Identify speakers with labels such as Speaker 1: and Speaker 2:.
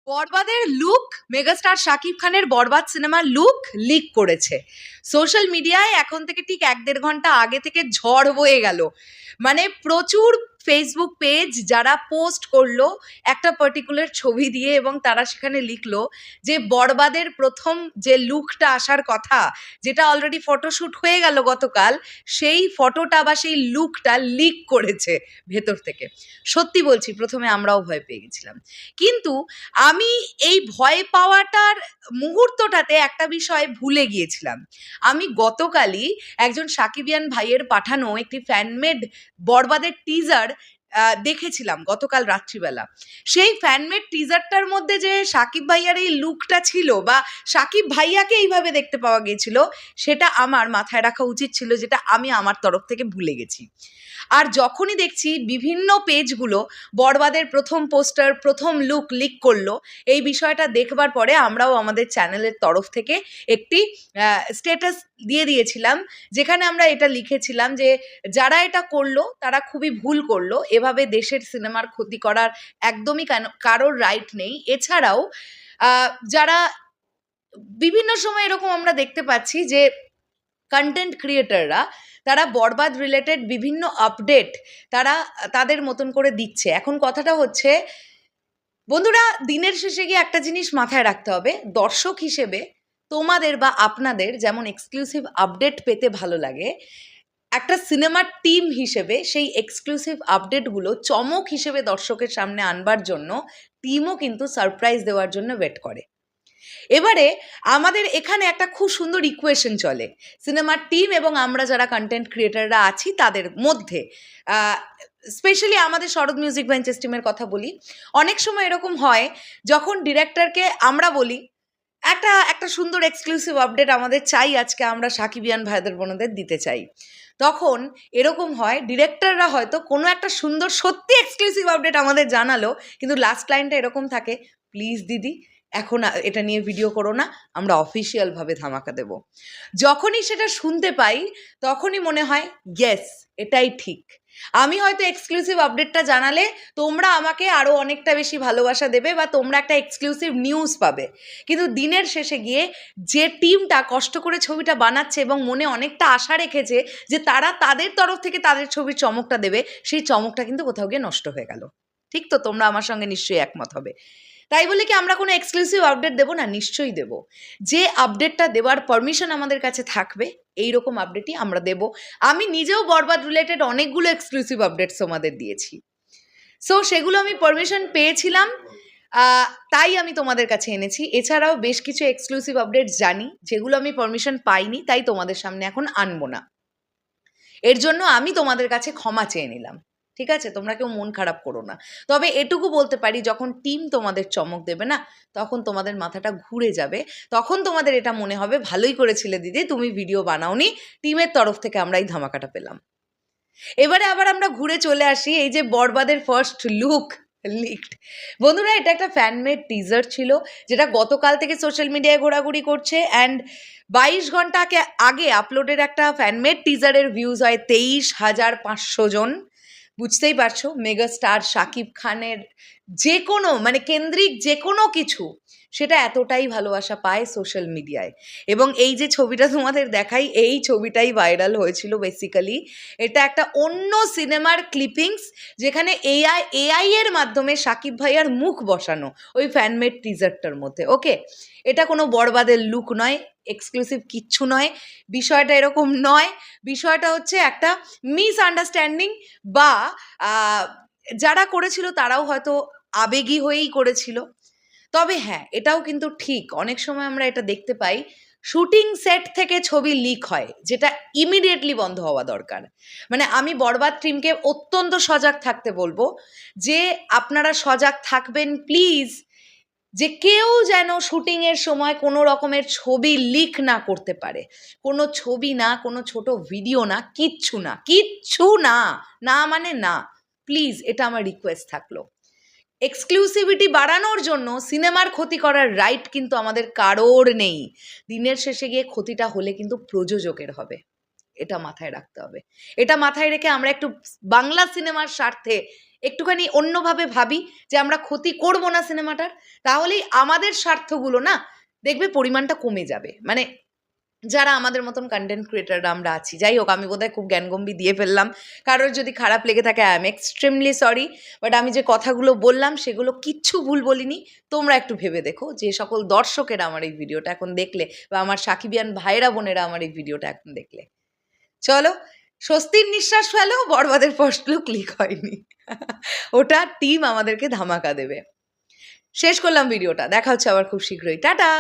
Speaker 1: বরবাদের look megastar Shakib খানের বরবাদ সিনেমার লুক লিক করেছে সোশ্যাল মিডিয়ায়। এখন থেকে ঠিক 1-1.5 ঘন্টা আগে থেকে ঝড় বয়ে গেল। মানে প্রচুর ফেসবুক পেজ যারা পোস্ট করলো একটা পার্টিকুলার ছবি দিয়ে, এবং তারা সেখানে লিখলো যে বরবাদের প্রথম যে লুকটা আসার কথা, যেটা অলরেডি ফটোশ্যুট হয়ে গেল গতকাল, সেই ফটোটা বা সেই লুকটা লিক করেছে ভেতর থেকে। সত্যি বলছি, প্রথমে আমরাও ভয় পেয়ে গেছিলাম, কিন্তু আমি এই ভয় পাওয়াটার মুহূর্তটাতে একটা বিষয় ভুলে গিয়েছিলাম। আমি গতকালই একজন সাকিবিয়ান ভাইয়ের পাঠানো একটি ফ্যানমেড বরবাদের টিজার দেখেছিলাম গতকাল রাত্রিবেলা। সেই ফ্যানমেড টিজারটার মধ্যে যে সাকিব ভাইয়ার এই লুকটা ছিল, বা সাকিব ভাইয়াকে এইভাবে দেখতে পাওয়া গিয়েছিল, সেটা আমার মাথায় রাখা উচিত ছিল, যেটা আমি আমার তরফ থেকে ভুলে গেছি। আর যখনই দেখছি বিভিন্ন পেজগুলো বরবাদের প্রথম পোস্টার, প্রথম লুক লিক করলো, এই বিষয়টা দেখবার পরে আমরাও আমাদের চ্যানেলের তরফ থেকে একটি স্ট্যাটাস দিয়ে দিয়েছিলাম, যেখানে আমরা এটা লিখেছিলাম যে যারা এটা করলো তারা খুবই ভুল করলো। এভাবে দেশের সিনেমার ক্ষতি করার একদমই কারোর রাইট নেই। এছাড়াও যারা বিভিন্ন সময় এরকম আমরা দেখতে পাচ্ছি যে কন্টেন্ট ক্রিয়েটাররা, তারা বরবাদ রিলেটেড বিভিন্ন আপডেট তারা তাদের মতন করে দিচ্ছে। এখন কথাটা হচ্ছে, বন্ধুরা, দিনের শেষে গিয়ে একটা জিনিস মাথায় রাখতে হবে, দর্শক হিসেবে তোমাদের বা আপনাদের যেমন এক্সক্লুসিভ আপডেট পেতে ভালো লাগে, একটা সিনেমার টিম হিসেবে সেই এক্সক্লুসিভ আপডেটগুলো চমক হিসেবে দর্শকের সামনে আনবার জন্য টিমও কিন্তু সারপ্রাইজ দেওয়ার জন্য ওয়েট করে। এবারে আমাদের এখানে একটা খুব সুন্দর ইকুয়েশন চলে সিনেমার টিম এবং আমরা যারা কন্টেন্ট ক্রিয়েটাররা আছি তাদের মধ্যে। স্পেশালি আমাদের শরৎ মিউজিক ভেঞ্চার্স টিমের কথা বলি, অনেক সময় এরকম হয় যখন ডিরেক্টরকে আমরা বলি একটা একটা সুন্দর এক্সক্লুসিভ আপডেট আমাদের চাই, আজকে আমরা সাকিবিয়ান ভাইদের বোনদের দিতে চাই, তখন এরকম হয় ডিরেক্টররা হয়তো কোনো একটা সুন্দর সত্যি এক্সক্লুসিভ আপডেট আমাদের জানালো, কিন্তু লাস্ট লাইনটা এরকম থাকে, প্লিজ দিদি এখন এটা নিয়ে ভিডিও করো না, আমরা অফিসিয়ালভাবে ধামাকা দেব। যখনই সেটা শুনতে পাই তখনই মনে হয় ইয়েস, এটাই ঠিক। আমি হয়তো এক্সক্লুসিভ আপডেটটা জানালে তোমরা আমাকে আরও অনেকটা বেশি ভালোবাসা দেবে, বা তোমরা একটা এক্সক্লুসিভ নিউজ পাবে, কিন্তু দিনের শেষে গিয়ে যে টিমটা কষ্ট করে ছবিটা বানাচ্ছে এবং মনে অনেকটা আশা রেখেছে যে তারা তাদের তরফ থেকে তাদের ছবির চমকটা দেবে, সেই চমকটা কিন্তু কোথাও গিয়ে নষ্ট হয়ে গেল। ঠিক তো? তোমরা আমার সঙ্গে নিশ্চয়ই একমত হবে। তাই বলে কি আমরা কোনো এক্সক্লুসিভ আপডেট দেবো না? নিশ্চয়ই দেবো। যে আপডেটটা দেওয়ার পারমিশন আমাদের কাছে থাকবে, এইরকম আপডেটই আমরা দেব। আমি নিজেও বরবাদ রিলেটেড অনেকগুলো এক্সক্লুসিভ আপডেটস তোমাদের দিয়েছি, সো সেগুলো আমি পারমিশন পেয়েছিলাম, তাই আমি তোমাদের কাছে এনেছি। এছাড়াও বেশ কিছু এক্সক্লুসিভ আপডেটস জানি যেগুলো আমি পারমিশন পাইনি, তাই তোমাদের সামনে এখন আনবো না। এর জন্য আমি তোমাদের কাছে ক্ষমা চেয়ে নিলাম, ঠিক আছে? তোমরা কেউ মন খারাপ করো না। তবে এটুকু বলতে পারি, যখন টিম তোমাদের চমক দেবে না, তখন তোমাদের মাথাটা ঘুরে যাবে, তখন তোমাদের এটা মনে হবে ভালোই করেছিলে দিদি, তুমি ভিডিও বানাওনি, টিমের তরফ থেকে আমরা এই ধামাকাটা পেলাম। এবারে আবার আমরা ঘুরে চলে আসি এই যে বরবাদের ফার্স্ট লুক লিকড। বন্ধুরা, এটা একটা ফ্যানমেড টিজার ছিল, যেটা গতকাল থেকে সোশ্যাল মিডিয়ায় ঘোরাঘুরি করছে, অ্যান্ড 22 ঘন্টা আগে আপলোডের একটা ফ্যানমেড টিজারের ভিউজ হয় 23,500 জন। বুঝতেই পারছো, মেগাস্টার শাকিব খানের যে কোনো মানে কেন্দ্রিক যে কোনো কিছু, সেটা এতটাই ভালোবাসা পায় সোশ্যাল মিডিয়ায়। এবং এই যে ছবিটা তোমাদের দেখাই, এই ছবিটাই ভাইরাল হয়েছিল বেসিক্যালি। এটা একটা অন্য সিনেমার ক্লিপিংস, যেখানে এআই এর মাধ্যমে শাকিব ভাইয়ার মুখ বসানো ওই ফ্যানমেড টিজারটার মধ্যে। ওকে, এটা কোনো বরবাদের লুক নয়, এক্সক্লুসিভ কিচ্ছু নয়, বিষয়টা এরকম নয়। বিষয়টা হচ্ছে একটা মিসআন্ডারস্ট্যান্ডিং, বা যারা করেছিল তারাও হয়তো আবেগী হয়েই করেছিল। তবে হ্যাঁ, এটাও কিন্তু ঠিক, অনেক সময় আমরা এটা দেখতে পাই শুটিং সেট থেকে ছবি লিক হয়, যেটা ইমিডিয়েটলি বন্ধ হওয়া দরকার। মানে আমি বরবাদ টিমকে অত্যন্ত সজাগ থাকতে বলবো, যে আপনারা সজাগ থাকবেন প্লিজ, যে কেউ যেন শুটিংয়ের সময় কোনো রকমের ছবি লিক না করতে পারে। কোনো ছবি না, কোনো ছোট ভিডিও না, কিচ্ছু না, কিচ্ছু না, না মানে না। প্লিজ, এটা আমার রিকোয়েস্ট থাকলো। এক্সক্লুসিভিটি বাড়ানোর জন্য সিনেমার ক্ষতি করার রাইট কিন্তু আমাদের কারোর নেই। দিনের শেষে গিয়ে ক্ষতিটা হলে কিন্তু প্রযোজকের হবে, এটা মাথায় রাখতে হবে। এটা মাথায় রেখে আমরা একটু বাংলা সিনেমার স্বার্থে একটুখানি অন্যভাবে ভাবি যে আমরা ক্ষতি করব না সিনেমাটার, তাহলেই আমাদের স্বার্থগুলো না দেখবে পরিমাণটা কমে যাবে। মানে যারা আমাদের মতন কন্টেন্ট ক্রিয়েটাররা আমরা আছি, যাই হোক আমি বোধহয় খুব জ্ঞানগম্ভীর দিয়ে ফেললাম, কারোর যদি খারাপ লেগে থাকে I am extremely sorry, but আমি যে কথাগুলো বললাম সেগুলো কিচ্ছু ভুল বলিনি। তোমরা একটু ভেবে দেখো, যে সকল দর্শকেরা আমার এই ভিডিওটা এখন দেখলে, বা আমার সাকিবিয়ান ভাইরা বোনেরা আমার এই ভিডিওটা এখন দেখলে, চলো স্বস্তির নিঃশ্বাস ফেলো, বরবাদের ফার্স্ট লুক লিক হয়নি। ওটা টিম আমাদেরকে ধামাকা দেবে। শেষ করলাম ভিডিওটা, দেখা হচ্ছে আবার খুব শীঘ্রই, টাটা।